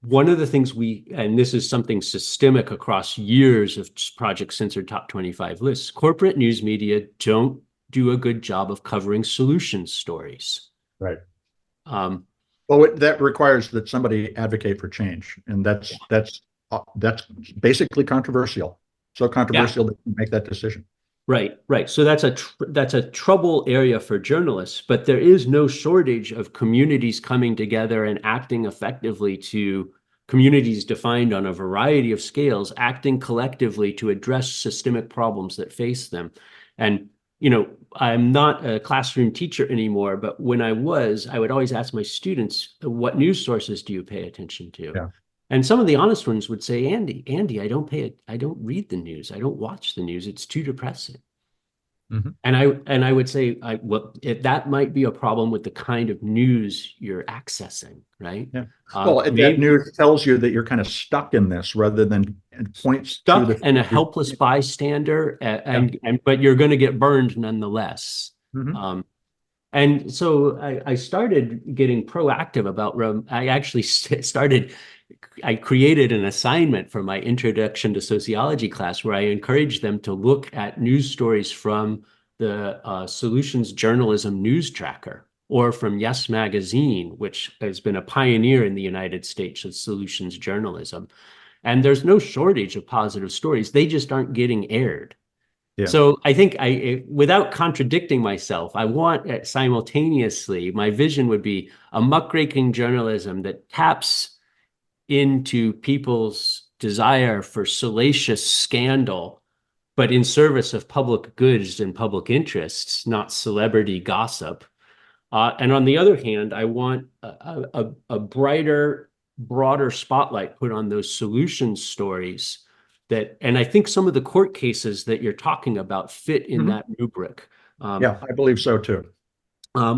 one of the things and this is something systemic across years of Project Censored Top 25 lists, corporate news media don't do a good job of covering solution stories. Right. Well, that requires that somebody advocate for change, and that's basically controversial. So controversial that you make that decision. Right. So that's a trouble area for journalists, but there is no shortage of communities coming together and acting effectively, to communities defined on a variety of scales, acting collectively to address systemic problems that face them. And I'm not a classroom teacher anymore, but when I would always ask my students, what news sources do you pay attention to? Yeah. And some of the honest ones would say, Andy, I don't read the news. I don't watch the news. It's too depressing. Mhm. And I would say that might be a problem with the kind of news you're accessing, right? Yeah. Well, that Maybe news tells you that you're kind of stuck in this rather than it points to stuck the and a helpless bystander, yeah. and but you're going to get burned nonetheless. Mhm. Um, and so I started getting proactive about I actually started, I created an assignment for my introduction to sociology class where I encouraged them to look at news stories from the Solutions Journalism News Tracker or from Yes Magazine, which has been a pioneer in the United States of solutions journalism. And there's no shortage of positive stories. They just aren't getting aired. Yeah. So I think without contradicting myself, I want simultaneously, my vision would be a muckraking journalism that taps into people's desire for salacious scandal, but in service of public goods and public interests, not celebrity gossip. And on the other hand, I want a brighter, broader spotlight put on those solution stories and I think some of the court cases that you're talking about fit in Mhm. that rubric. Yeah, I believe so too.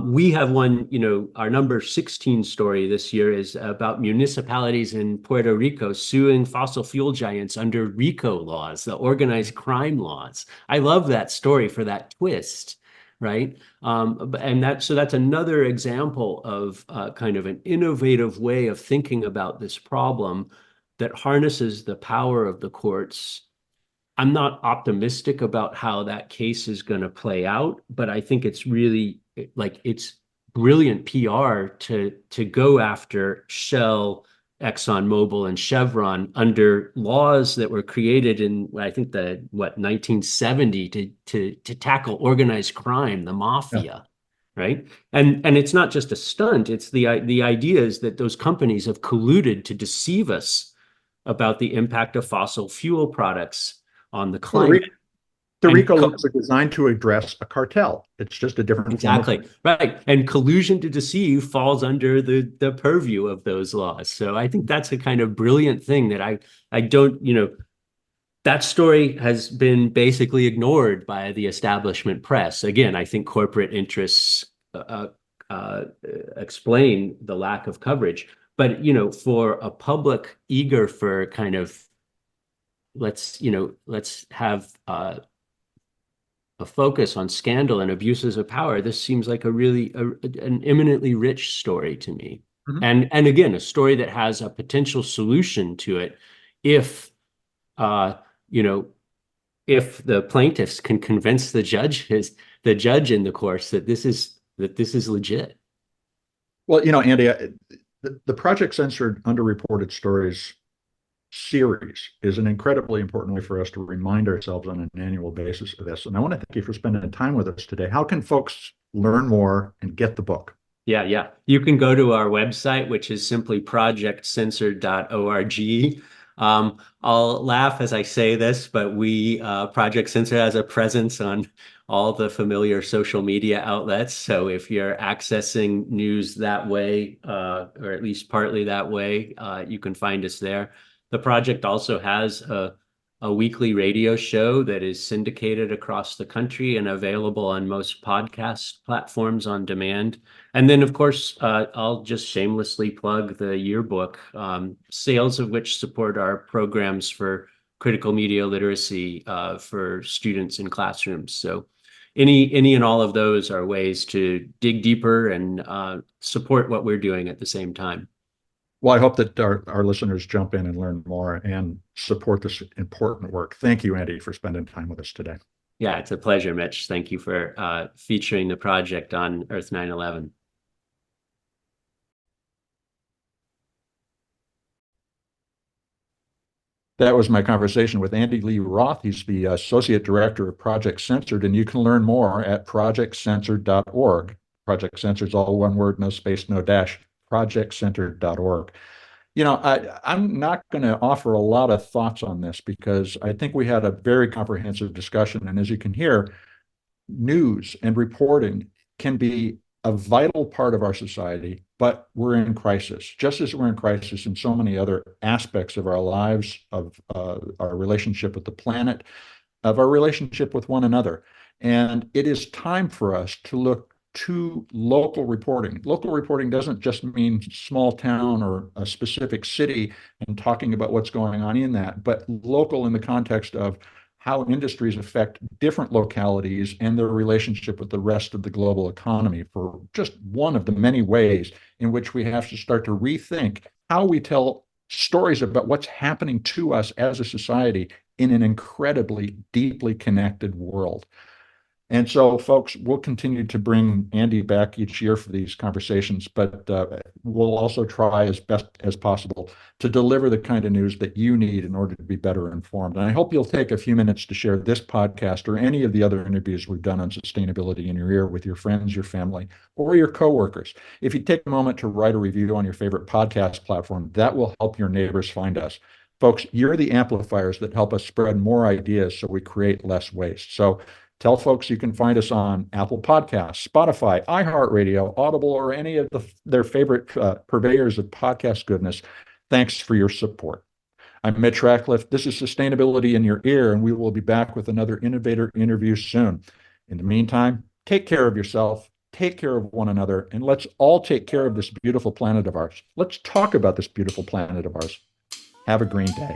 We have one, our number 16 story this year is about municipalities in Puerto Rico suing fossil fuel giants under RICO laws, the organized crime laws. I love that story for that twist, right? So that's another example of kind of an innovative way of thinking about this problem that harnesses the power of the courts. I'm not optimistic about how that case is going to play out, but I think it's really it's brilliant PR to go after Shell, ExxonMobil, and Chevron under laws that were created in I think the 1970 to tackle organized crime, the Yeah. mafia, right? And it's not just a stunt. It's the idea is that those companies have colluded to deceive us about the impact of fossil fuel products on the Well, climate. the And RICO laws are designed to address a cartel. It's just a different form of. exactly right. And collusion to deceive falls under the purview of those laws. So I think that's a kind of brilliant thing that I don't, that story has been basically ignored by the establishment press. Again, I think corporate interests explain the lack of coverage. But for a public eager for kind of let's have a focus on scandal and abuses of power, this seems like an eminently rich story to me. Mhm. And again, a story that has a potential solution to it if uh, you know, if the plaintiffs can convince the judge in the course that this is legit. Well, Andy, the Project Censored Underreported Stories series is an incredibly important way for us to remind ourselves on an annual basis of this. And I want to thank you for spending time with us today. How can folks learn more and get the book? Yeah. You can go to our website, which is simply project-censored.org. I'll laugh as I say this, but Project Censored has a presence on all the familiar social media outlets. So if you're accessing news that way, or at least partly that way, you can find us there. The project also has a weekly radio show that is syndicated across the country and available on most podcast platforms on demand. And then, of course, I'll just shamelessly plug the yearbook, sales of which support our programs for critical media literacy for students in classrooms. So any and all of those are ways to dig deeper and support what we're doing at the same time. Well, I hope that our listeners jump in and learn more and support this important work. Thank you, Andy, for spending time with us today. Yeah, it's a pleasure, Mitch. Thank you for featuring the project on Earth-911. That was my conversation with Andy-Lee-Roth. He's the Associate Director of Project Censored, and you can learn more at project-censored.org. Project Censored is all one word, no space, no dash, project-censored.org. I'm not going to offer a lot of thoughts on this because I think we had a very comprehensive discussion. And as you can hear, news and reporting can be a vital part of our society, but we're in crisis, just as we're in crisis in so many other aspects of our lives, of our relationship with the planet, of our relationship with one another. And it is time for us to look to local reporting. Local reporting doesn't just mean small town or a specific city and talking about what's going on in that, but local in the context of how industries affect different localities and their relationship with the rest of the global economy, for just one of the many ways in which we have to start to rethink how we tell stories about what's happening to us as a society in an incredibly deeply connected world. And so, folks, we'll continue to bring Andy back each year for these conversations, but we'll also try as best as possible to deliver the kind of news that you need in order to be better informed. And I hope you'll take a few minutes to share this podcast or any of the other interviews we've done on sustainability in your ear with your friends, your family, or your coworkers. If you take a moment to write a review on your favorite podcast platform, that will help your neighbors find us. Folks, you're the amplifiers that help us spread more ideas so we create less waste. So tell folks you can find us on Apple Podcasts, Spotify, iHeartRadio, Audible, or any of their favorite purveyors of podcast goodness. Thanks for your support. I'm Mitch Ratcliffe. This is Sustainability in Your Ear, and we will be back with another innovator interview soon. In the meantime, take care of yourself, take care of one another, and let's all take care of this beautiful planet of ours. Let's talk about this beautiful planet of ours. Have a green day.